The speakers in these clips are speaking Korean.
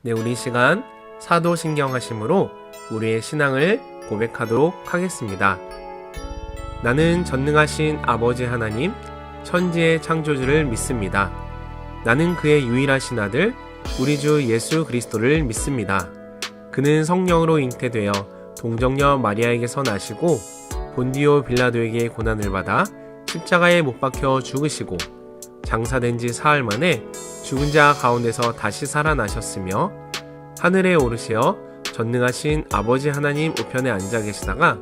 네, 우리 시간 사도신경하심으로 우리의 신앙을 고백하도록 하겠습니다. 나는 전능하신 아버지 하나님, 천지의 창조주를 믿습니다. 나는 그의 유일하신 아들, 우리 주 예수 그리스도를 믿습니다. 그는 성령으로 잉태되어 동정녀 마리아에게서 나시고 본디오 빌라도에게 고난을 받아 십자가에 못 박혀 죽으시고 장사된 지 사흘 만에 죽은 자 가운데서 다시 살아나셨으며 하늘에 오르시어 전능하신 아버지 하나님 우편에 앉아 계시다가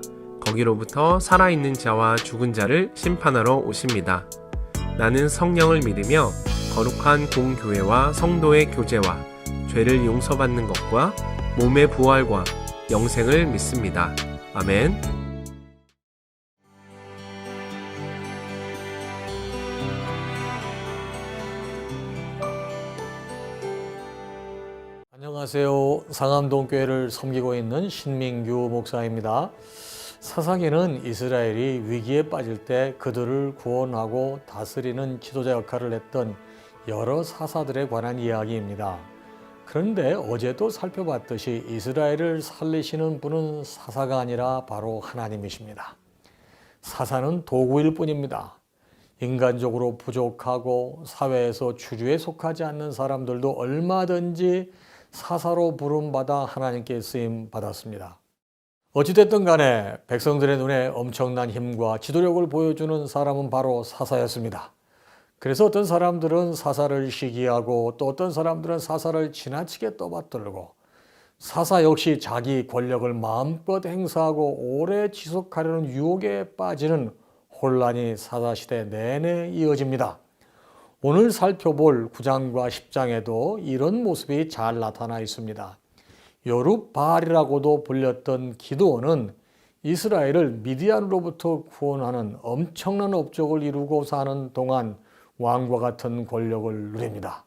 거기로부터 살아있는 자와 죽은 자를 심판하러 오십니다. 나는 성령을 믿으며 거룩한 공교회와 성도의 교제와 죄를 용서받는 것과 몸의 부활과 영생을 믿습니다. 아멘. 안녕하세요. 상암동교회를 섬기고 있는 신민규 목사입니다. 사사기는 이스라엘이 위기에 빠질 때 그들을 구원하고 다스리는 지도자 역할을 했던 여러 사사들에 관한 이야기입니다. 그런데 어제도 살펴봤듯이 이스라엘을 살리시는 분은 사사가 아니라 바로 하나님이십니다. 사사는 도구일 뿐입니다. 인간적으로 부족하고 사회에서 주류에 속하지 않는 사람들도 얼마든지 사사로 부름받아 하나님께 쓰임받았습니다. 어찌됐든 간에 백성들의 눈에 엄청난 힘과 지도력을 보여주는 사람은 바로 사사였습니다. 그래서 어떤 사람들은 사사를 시기하고 또 어떤 사람들은 사사를 지나치게 떠받들고 사사 역시 자기 권력을 마음껏 행사하고 오래 지속하려는 유혹에 빠지는 혼란이 사사시대 내내 이어집니다. 오늘 살펴볼 9장과 10장에도 이런 모습이 잘 나타나 있습니다. 여룻바알이라고도 불렸던 기드온은 이스라엘을 미디안으로부터 구원하는 엄청난 업적을 이루고 사는 동안 왕과 같은 권력을 누립니다.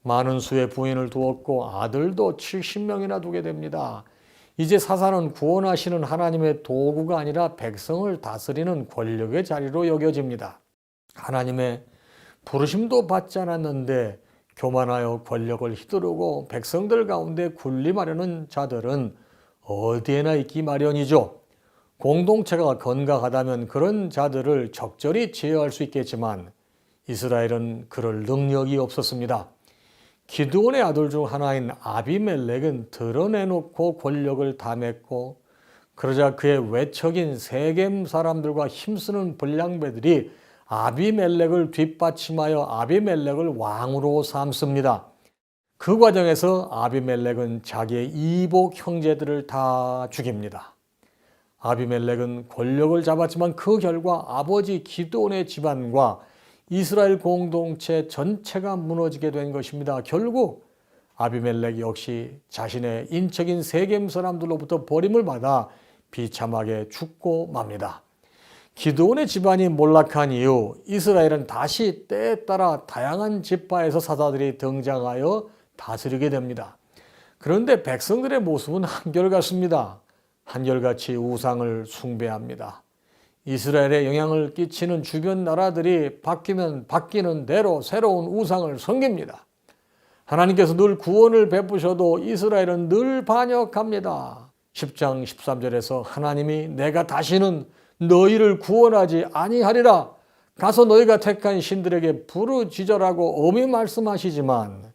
많은 수의 부인을 두었고 아들도 70명이나 두게 됩니다. 이제 사사는 구원하시는 하나님의 도구가 아니라 백성을 다스리는 권력의 자리로 여겨집니다. 하나님의 부르심도 받지 않았는데 교만하여 권력을 휘두르고 백성들 가운데 군림하려는 자들은 어디에나 있기 마련이죠. 공동체가 건강하다면 그런 자들을 적절히 제어할 수 있겠지만 이스라엘은 그럴 능력이 없었습니다. 기드온의 아들 중 하나인 아비멜렉은 드러내놓고 권력을 탐했고 그러자 그의 외척인 세겜 사람들과 힘쓰는 불량배들이 아비멜렉을 뒷받침하여 아비멜렉을 왕으로 삼습니다. 그 과정에서 아비멜렉은 자기의 이복 형제들을 다 죽입니다. 아비멜렉은 권력을 잡았지만 그 결과 아버지 기드온의 집안과 이스라엘 공동체 전체가 무너지게 된 것입니다. 결국 아비멜렉 역시 자신의 인척인 세겜 사람들로부터 버림을 받아 비참하게 죽고 맙니다. 기드온의 집안이 몰락한 이후 이스라엘은 다시 때에 따라 다양한 지파에서 사사들이 등장하여 다스리게 됩니다. 그런데 백성들의 모습은 한결같습니다. 한결같이 우상을 숭배합니다. 이스라엘에 영향을 끼치는 주변 나라들이 바뀌면 바뀌는 대로 새로운 우상을 섬깁니다. 하나님께서 늘 구원을 베푸셔도 이스라엘은 늘 반역합니다. 10장 13절에서 하나님이 내가 다시는 너희를 구원하지 아니하리라 가서 너희가 택한 신들에게 부르짖으라고 엄히 말씀하시지만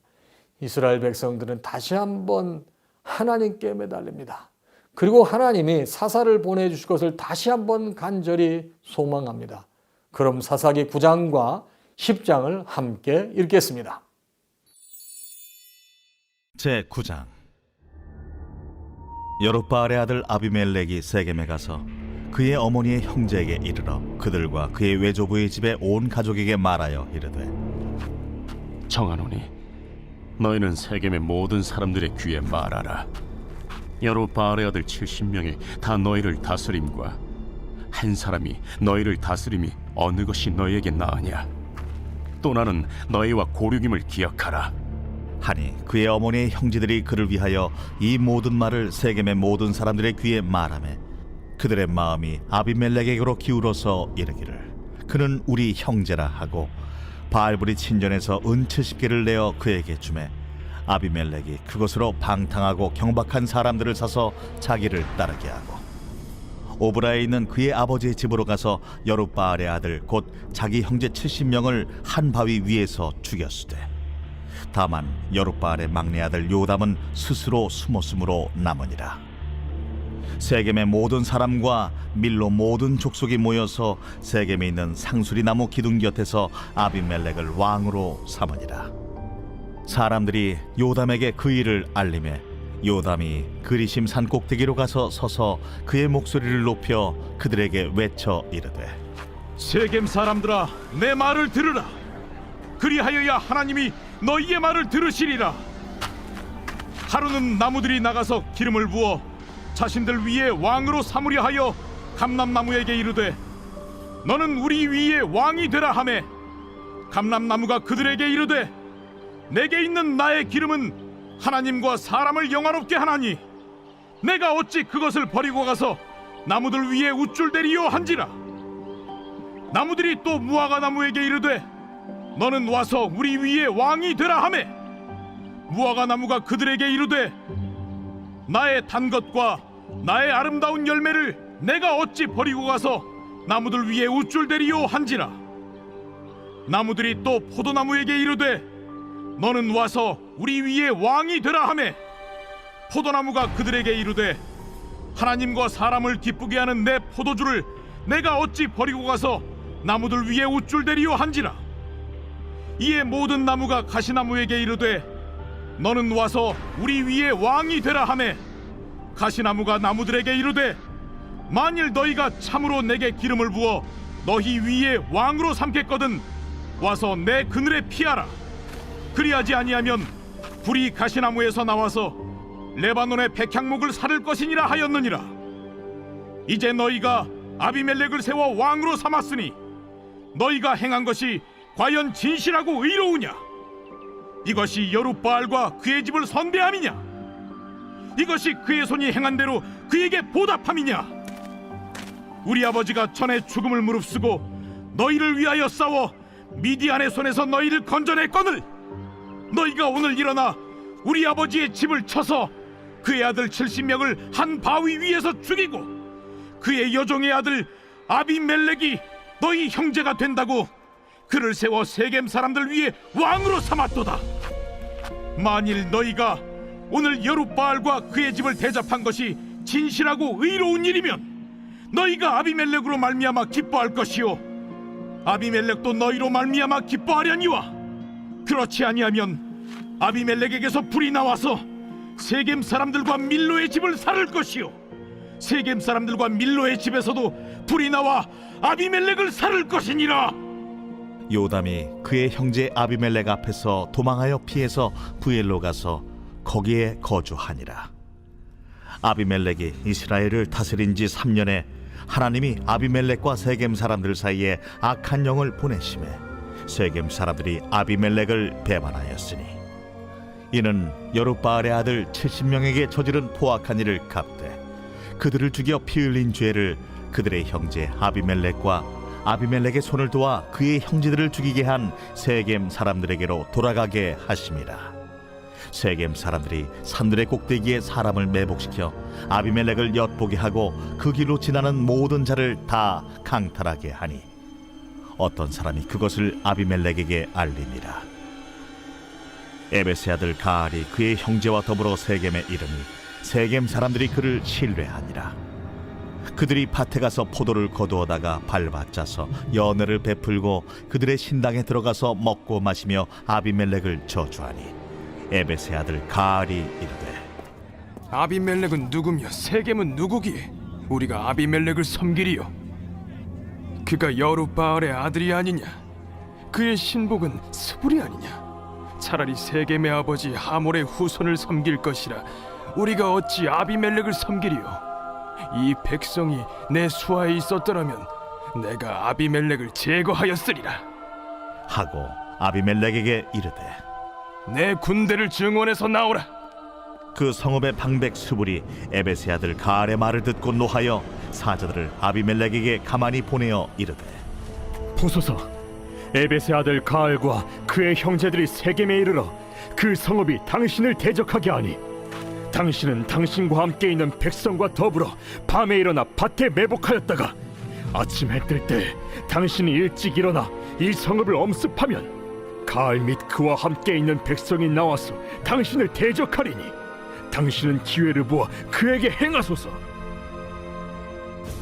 이스라엘 백성들은 다시 한번 하나님께 매달립니다. 그리고 하나님이 사사를 보내주실 것을 다시 한번 간절히 소망합니다. 그럼 사사기 9장과 10장을 함께 읽겠습니다. 제9장 여룻바알의 아들 아비멜렉이 세겜에 가서 그의 어머니의 형제에게 이르러 그들과 그의 외조부의 집에 온 가족에게 말하여 이르되 청하노니 너희는 세겜의 모든 사람들의 귀에 말하라. 여룻바알의 아들 70명이 다 너희를 다스림과 한 사람이 너희를 다스림이 어느 것이 너희에게 나으냐. 또 나는 너희와 고륙임을 기억하라. 하니 그의 어머니의 형제들이 그를 위하여 이 모든 말을 세겜의 모든 사람들의 귀에 말하매 그들의 마음이 아비멜렉에게로 기울어서 이르기를 그는 우리 형제라 하고 바알불이 친전에서 은 70개를 내어 그에게 주매 아비멜렉이 그곳으로 방탕하고 경박한 사람들을 사서 자기를 따르게 하고 오브라에 있는 그의 아버지의 집으로 가서 여룻바알의 아들 곧 자기 형제 70명을 한 바위 위에서 죽였으되 다만 여룻바알의 막내 아들 요담은 스스로 숨었으므로 남으니라. 세겜의 모든 사람과 밀로 모든 족속이 모여서 세겜에 있는 상수리 나무 기둥 곁에서 아비멜렉을 왕으로 삼으니라. 사람들이 요담에게 그 일을 알림해 요담이 그리심 산 꼭대기로 가서 서서 그의 목소리를 높여 그들에게 외쳐 이르되 세겜 사람들아, 내 말을 들으라. 그리하여야 하나님이 너희의 말을 들으시리라. 하루는 나무들이 나가서 기름을 부어 자신들 위에 왕으로 삼으려 하여 감람나무에게 이르되 너는 우리 위에 왕이 되라 하매 감람나무가 그들에게 이르되 내게 있는 나의 기름은 하나님과 사람을 영화롭게 하나니 내가 어찌 그것을 버리고 가서 나무들 위에 우쭐대리요 한지라. 나무들이 또 무화과 나무에게 이르되 너는 와서 우리 위에 왕이 되라 하매 무화과 나무가 그들에게 이르되 나의 단 것과 나의 아름다운 열매를 내가 어찌 버리고 가서 나무들 위에 우쭐대리요 한지라. 나무들이 또 포도나무에게 이르되 너는 와서 우리 위에 왕이 되라 하매 포도나무가 그들에게 이르되 하나님과 사람을 기쁘게 하는 내 포도주를 내가 어찌 버리고 가서 나무들 위에 우쭐대리요 한지라. 이에 모든 나무가 가시나무에게 이르되 너는 와서 우리 위에 왕이 되라 하매 가시나무가 나무들에게 이르되 만일 너희가 참으로 내게 기름을 부어 너희 위에 왕으로 삼겠거든 와서 내 그늘에 피하라. 그리하지 아니하면 불이 가시나무에서 나와서 레바논의 백향목을 사를 것이니라 하였느니라. 이제 너희가 아비멜렉을 세워 왕으로 삼았으니 너희가 행한 것이 과연 진실하고 의로우냐? 이것이 여룻바알과 그의 집을 선대함이냐? 이것이 그의 손이 행한 대로 그에게 보답함이냐? 우리 아버지가 전에 죽음을 무릅쓰고 너희를 위하여 싸워 미디안의 손에서 너희를 건져냈거늘 너희가 오늘 일어나 우리 아버지의 집을 쳐서 그의 아들 70명을 한 바위 위에서 죽이고 그의 여종의 아들 아비멜렉이 너희 형제가 된다고 그를 세워 세겜 사람들 위에 왕으로 삼았도다. 만일 너희가 오늘 여룻바알과 그의 집을 대접한 것이 진실하고 의로운 일이면 너희가 아비멜렉으로 말미암아 기뻐할 것이요 아비멜렉도 너희로 말미암아 기뻐하려니와 그렇지 아니하면 아비멜렉에게서 불이 나와서 세겜 사람들과 밀로의 집을 살을 것이요 세겜 사람들과 밀로의 집에서도 불이 나와 아비멜렉을 살을 것이니라. 요담이 그의 형제 아비멜렉 앞에서 도망하여 피해서 부엘로 가서 거기에 거주하니라. 아비멜렉이 이스라엘을 다스린 지 3년에 하나님이 아비멜렉과 세겜 사람들 사이에 악한 영을 보내심에 세겜 사람들이 아비멜렉을 배반하였으니 이는 여룻바알의 아들 70명에게 저지른 포악한 일을 갚되 그들을 죽여 피 흘린 죄를 그들의 형제 아비멜렉과 아비멜렉의 손을 도와 그의 형제들을 죽이게 한 세겜 사람들에게로 돌아가게 하심이라. 세겜 사람들이 산들의 꼭대기에 사람을 매복시켜 아비멜렉을 엿보게 하고 그 길로 지나는 모든 자를 다 강탈하게 하니 어떤 사람이 그것을 아비멜렉에게 알리니라. 에베스의 아들 가알이 그의 형제와 더불어 세겜에 이르니 세겜 사람들이 그를 신뢰하니라. 그들이 밭에 가서 포도를 거두어다가 밟아짜서 연회를 베풀고 그들의 신당에 들어가서 먹고 마시며 아비멜렉을 저주하니 에베스의 아들 가알이 이르되 아비멜렉은 누구며 세겜은 누구기에 우리가 아비멜렉을 섬기리요? 그가 여룻바알의 아들이 아니냐? 그의 신복은 스불이 아니냐? 차라리 세겜의 아버지 하몰의 후손을 섬길 것이라 우리가 어찌 아비멜렉을 섬기리요? 이 백성이 내 수하에 있었더라면 내가 아비멜렉을 제거하였으리라 하고 아비멜렉에게 이르되 내 군대를 증원해서 나오라. 그 성읍의 방백 스불이 에베스의 아들 가알의 말을 듣고 노하여 사자들을 아비멜렉에게 가만히 보내어 이르되 보소서, 에벳의 아들 가알과 그의 형제들이 세겜에 이르러 그 성읍이 당신을 대적하게 하니 당신은 당신과 함께 있는 백성과 더불어 밤에 일어나 밭에 매복하였다가 아침 해 뜰 때 당신이 일찍 일어나 이 성읍을 엄습하면 가을 및 그와 함께 있는 백성이 나와서 당신을 대적하리니 당신은 기회를 보아 그에게 행하소서.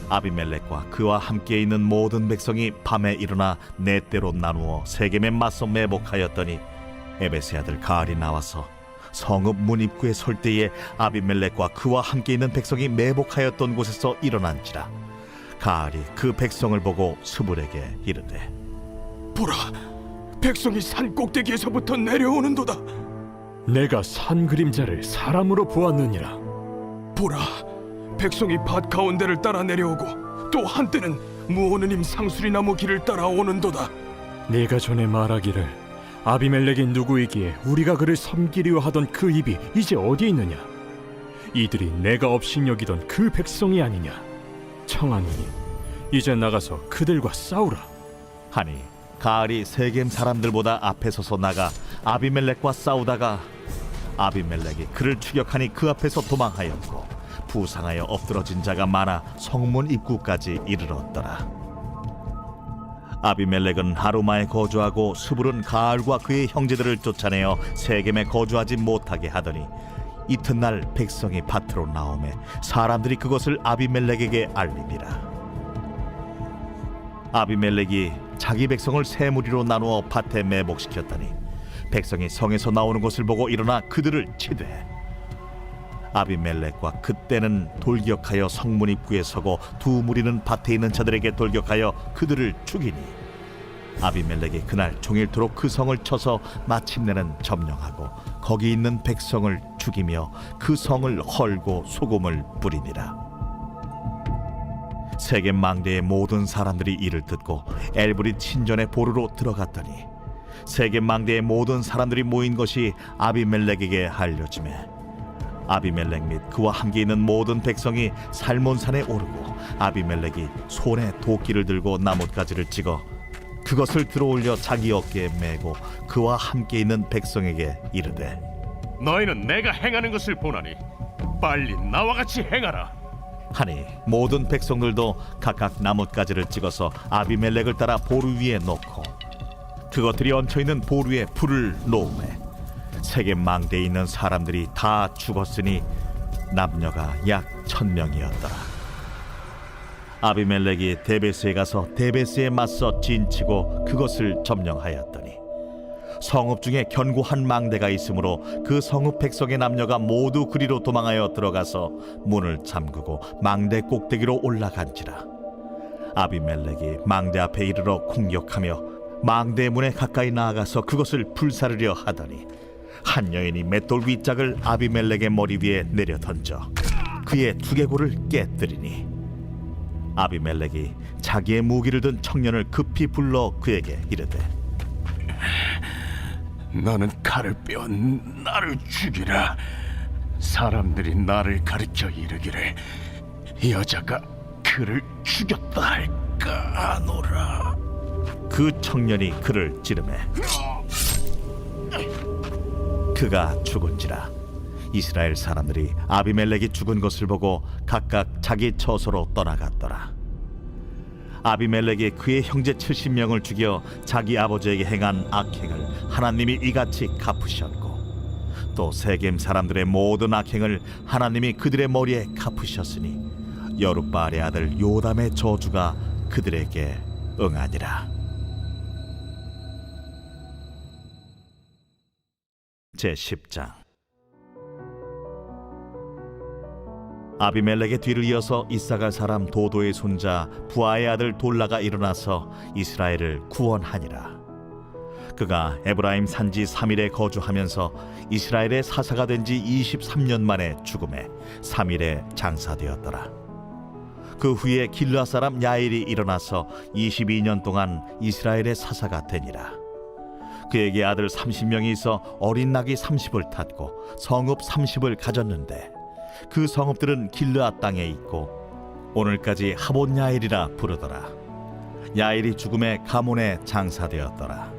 아비멜렉과 그와 함께 있는 모든 백성이 밤에 일어나 네 때로 나누어 세겜에 맞서 매복하였더니 에베스의 아들 가알이 나와서 성읍 문 입구에 설 때에 아비멜렉과 그와 함께 있는 백성이 매복하였던 곳에서 일어난지라. 가알이 그 백성을 보고 스불에게 이르되, 보라, 백성이 산 꼭대기에서부터 내려오는도다. 내가 산 그림자를 사람으로 보았느니라. 보라, 백성이 밭 가운데를 따라 내려오고 또 한때는 무오느님 상수리 나무 길을 따라 오는도다. 네가 전에 말하기를 아비멜렉이 누구이기에 우리가 그를 섬기려 하던 그 입이 이제 어디에 있느냐? 이들이 내가 업신여기던 그 백성이 아니냐? 청하노니 이제 나가서 그들과 싸우라. 하니 가알이 세겜 사람들보다 앞에 서서 나가 아비멜렉과 싸우다가 아비멜렉이 그를 추격하니 그 앞에서 도망하였고 부상하여 엎드러진 자가 많아 성문 입구까지 이르렀더라. 아비멜렉은 하루마에 거주하고 스불은 가알과 그의 형제들을 쫓아내어 세겜에 거주하지 못하게 하더니 이튿날 백성이 밭으로 나오매 사람들이 그것을 아비멜렉에게 알리니라. 아비멜렉이 자기 백성을 세 무리로 나누어 밭에 매복시켰더니 백성이 성에서 나오는 것을 보고 일어나 그들을 치되 아비멜렉과 그때는 돌격하여 성문 입구에 서고 두 무리는 밭에 있는 자들에게 돌격하여 그들을 죽이니 아비멜렉이 그날 종일토록 그 성을 쳐서 마침내는 점령하고 거기 있는 백성을 죽이며 그 성을 헐고 소금을 뿌리니라. 세겜 망대의 모든 사람들이 이를 듣고 엘브릿 신전의 보루로 들어갔더니 세겜 망대의 모든 사람들이 모인 것이 아비멜렉에게 알려지매 아비멜렉 및 그와 함께 있는 모든 백성이 살몬산에 오르고 아비멜렉이 손에 도끼를 들고 나뭇가지를 찍어 그것을 들어올려 자기 어깨에 메고 그와 함께 있는 백성에게 이르되, 너희는 내가 행하는 것을 보나니 빨리 나와 같이 행하라. 하니 모든 백성들도 각각 나뭇가지를 찍어서 아비멜렉을 따라 보루 위에 놓고 그것들이 얹혀있는 보루에 불을 놓으매 세겜 망대에 있는 사람들이 다 죽었으니 남녀가 약 1000명이었더라. 아비멜렉이 데베스에 가서 데베스에 맞서 진치고 그것을 점령하였더니 성읍 중에 견고한 망대가 있으므로 그 성읍 백성의 남녀가 모두 그리로 도망하여 들어가서 문을 잠그고 망대 꼭대기로 올라간지라. 아비멜렉이 망대 앞에 이르러 공격하며 망대 문에 가까이 나아가서 그것을 불사르려 하더니 한 여인이 맷돌 윗짝을 아비멜렉의 머리 위에 내려 던져 그의 두개골을 깨뜨리니 아비멜렉이 자기의 무기를 든 청년을 급히 불러 그에게 이르되, 너는 칼을 빼어 나를 죽이라. 사람들이 나를 가리켜 이르기를 여자가 그를 죽였다 할까 하노라. 그 청년이 그를 찌르매 그가 죽은지라. 이스라엘 사람들이 아비멜렉이 죽은 것을 보고 각각 자기 처소로 떠나갔더라. 아비멜렉이 그의 형제 70명을 죽여 자기 아버지에게 행한 악행을 하나님이 이같이 갚으셨고 또 세겜 사람들의 모든 악행을 하나님이 그들의 머리에 갚으셨으니 여룻바알의 아들 요담의 저주가 그들에게 응하니라. 제10장. 아비멜렉의 뒤를 이어서 이사갈 사람 도도의 손자 부아의 아들 돌라가 일어나서 이스라엘을 구원하니라. 그가 에브라임 산지 3일에 거주하면서 이스라엘의 사사가 된 지 23년 만에 죽음에 3일에 장사되었더라. 그 후에 길르앗 사람 야일이 일어나서 22년 동안 이스라엘의 사사가 되니라. 그에게 아들 30명이 있어 어린 낙이 30을 탔고 성읍 30을 가졌는데 그 성읍들은 길르앗 땅에 있고 오늘까지 하본 야일이라 부르더라. 야일이 죽음에 가몬에 장사되었더라.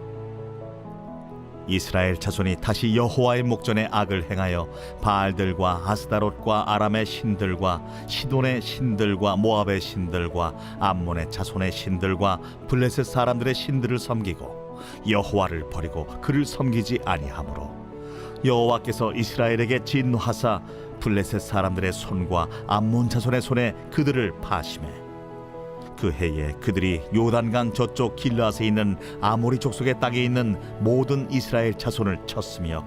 이스라엘 자손이 다시 여호와의 목전에 악을 행하여 바알들과 아스다롯과 아람의 신들과 시돈의 신들과 모압의 신들과 암몬의 자손의 신들과 블레셋 사람들의 신들을 섬기고 여호와를 버리고 그를 섬기지 아니하므로 여호와께서 이스라엘에게 진노하사 블레셋 사람들의 손과 암몬 자손의 손에 그들을 파심해 그 해에 그들이 요단강 저쪽 길르앗에 있는 아모리 족속의 땅에 있는 모든 이스라엘 자손을 쳤으며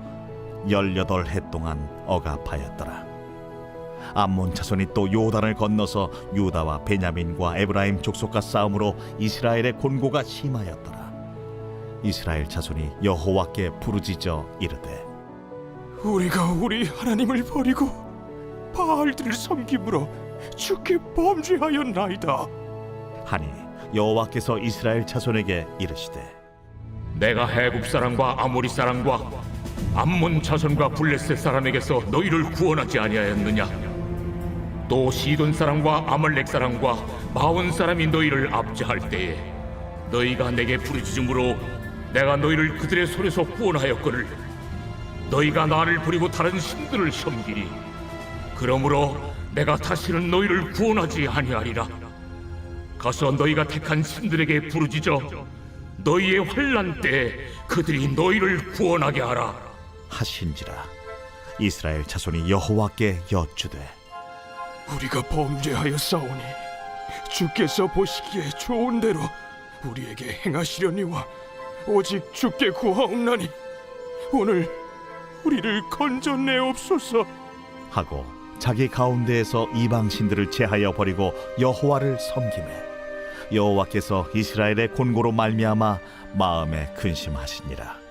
18해 동안 억압하였더라. 암몬 자손이 또 요단을 건너서 유다와 베냐민과 에브라임 족속과 싸움으로 이스라엘의 곤고가 심하였더라. 이스라엘 자손이 여호와께 부르짖어 이르되 우리가 우리 하나님을 버리고 바알들을 섬김으로 주께 범죄하였나이다. 하니 여호와께서 이스라엘 자손에게 이르시되 내가 해굽 사람과 아모리 사람과 암몬 자손과 블레셋 사람에게서 너희를 구원하지 아니하였느냐? 또 시돈 사람과 아말렉 사람과 마온 사람이 너희를 압제할 때에 너희가 내게 부르짖음으로 내가 너희를 그들의 손에서 구원하였거늘 너희가 나를 버리고 다른 신들을 섬기니 그러므로 내가 다시는 너희를 구원하지 아니하리라. 가서 너희가 택한 신들에게 부르짖어 너희의 환난 때에 그들이 너희를 구원하게 하라 하신지라. 이스라엘 자손이 여호와께 여쭈되 우리가 범죄하였사오니 주께서 보시기에 좋은 대로 우리에게 행하시려니와 오직 주께 구하옵나니 오늘 우리를 건져내옵소서 하고 자기 가운데에서 이방 신들을 제하여 버리고 여호와를 섬기매 여호와께서 이스라엘의 곤고로 말미암아 마음에 근심하시니라.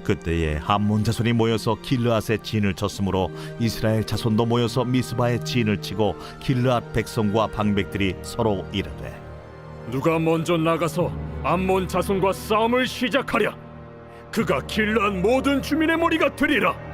그때에 암몬 자손이 모여서 길르앗의 진을 쳤으므로 이스라엘 자손도 모여서 미스바의 진을 치고 길르앗 백성과 방백들이 서로 이르되 누가 먼저 나가서 암몬 자손과 싸움을 시작하랴. 그가 길르앗 모든 주민의 머리가 되리라.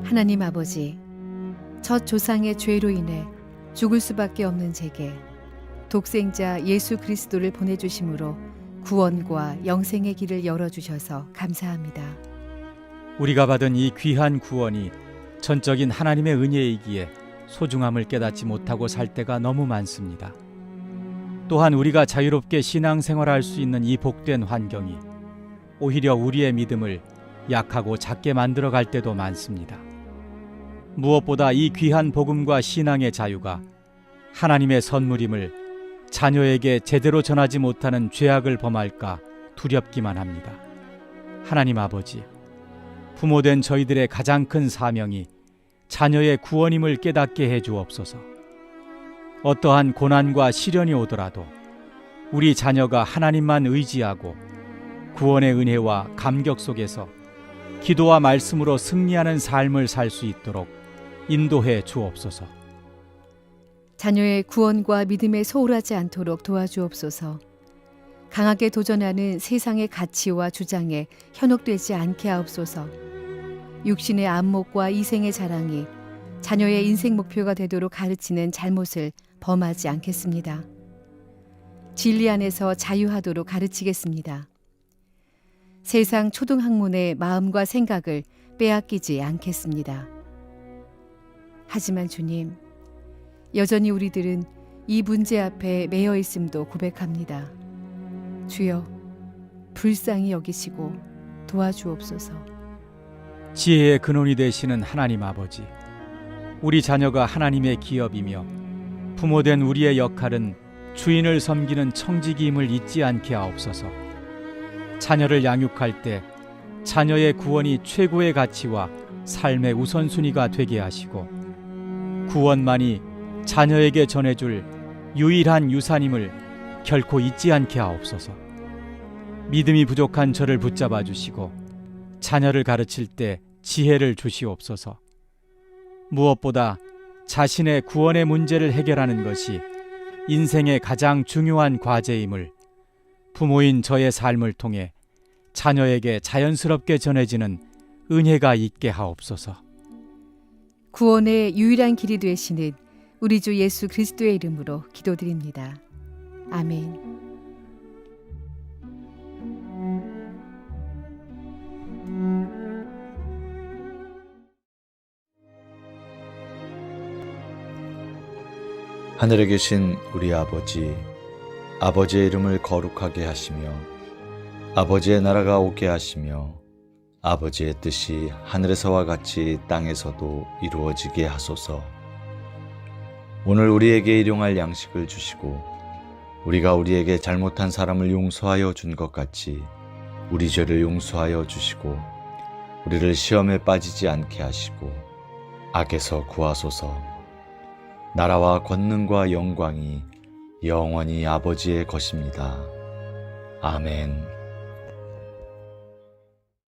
하나님 아버지, 첫 조상의 죄로 인해 죽을 수밖에 없는 제게 독생자 예수 그리스도를 보내주심으로 구원과 영생의 길을 열어주셔서 감사합니다. 우리가 받은 이 귀한 구원이 전적인 하나님의 은혜이기에 소중함을 깨닫지 못하고 살 때가 너무 많습니다. 또한 우리가 자유롭게 신앙생활할 수 있는 이 복된 환경이 오히려 우리의 믿음을 약하고 작게 만들어갈 때도 많습니다. 무엇보다 이 귀한 복음과 신앙의 자유가 하나님의 선물임을 자녀에게 제대로 전하지 못하는 죄악을 범할까 두렵기만 합니다. 하나님 아버지, 부모된 저희들의 가장 큰 사명이 자녀의 구원임을 깨닫게 해 주옵소서. 어떠한 고난과 시련이 오더라도 우리 자녀가 하나님만 의지하고 구원의 은혜와 감격 속에서 기도와 말씀으로 승리하는 삶을 살 수 있도록 인도해 주옵소서. 자녀의 구원과 믿음에 소홀하지 않도록 도와주옵소서. 강하게 도전하는 세상의 가치와 주장에 현혹되지 않게 하옵소서. 육신의 안목과 이생의 자랑이 자녀의 인생 목표가 되도록 가르치는 잘못을 범하지 않겠습니다. 진리 안에서 자유하도록 가르치겠습니다. 세상 초등학문의 마음과 생각을 빼앗기지 않겠습니다. 하지만 주님, 여전히 우리들은 이 문제 앞에 매여 있음도 고백합니다. 주여, 불쌍히 여기시고 도와주옵소서. 지혜의 근원이 되시는 하나님 아버지, 우리 자녀가 하나님의 기업이며 부모된 우리의 역할은 주인을 섬기는 청지기임을 잊지 않게 하옵소서. 자녀를 양육할 때 자녀의 구원이 최고의 가치와 삶의 우선순위가 되게 하시고 구원만이 자녀에게 전해줄 유일한 유산임을 결코 잊지 않게 하옵소서. 믿음이 부족한 저를 붙잡아 주시고 자녀를 가르칠 때 지혜를 주시옵소서. 무엇보다 자신의 구원의 문제를 해결하는 것이 인생의 가장 중요한 과제임을 부모인 저의 삶을 통해 자녀에게 자연스럽게 전해지는 은혜가 있게 하옵소서. 구원의 유일한 길이 되시는 우리 주 예수 그리스도의 이름으로 기도드립니다. 아멘. 하늘에 계신 우리 아버지, 아버지의 이름을 거룩하게 하시며 아버지의 나라가 오게 하시며 아버지의 뜻이 하늘에서와 같이 땅에서도 이루어지게 하소서. 오늘 우리에게 일용할 양식을 주시고 우리가 우리에게 잘못한 사람을 용서하여 준 것 같이 우리 죄를 용서하여 주시고 우리를 시험에 빠지지 않게 하시고 악에서 구하소서. 나라와 권능과 영광이 영원히 아버지의 것입니다. 아멘.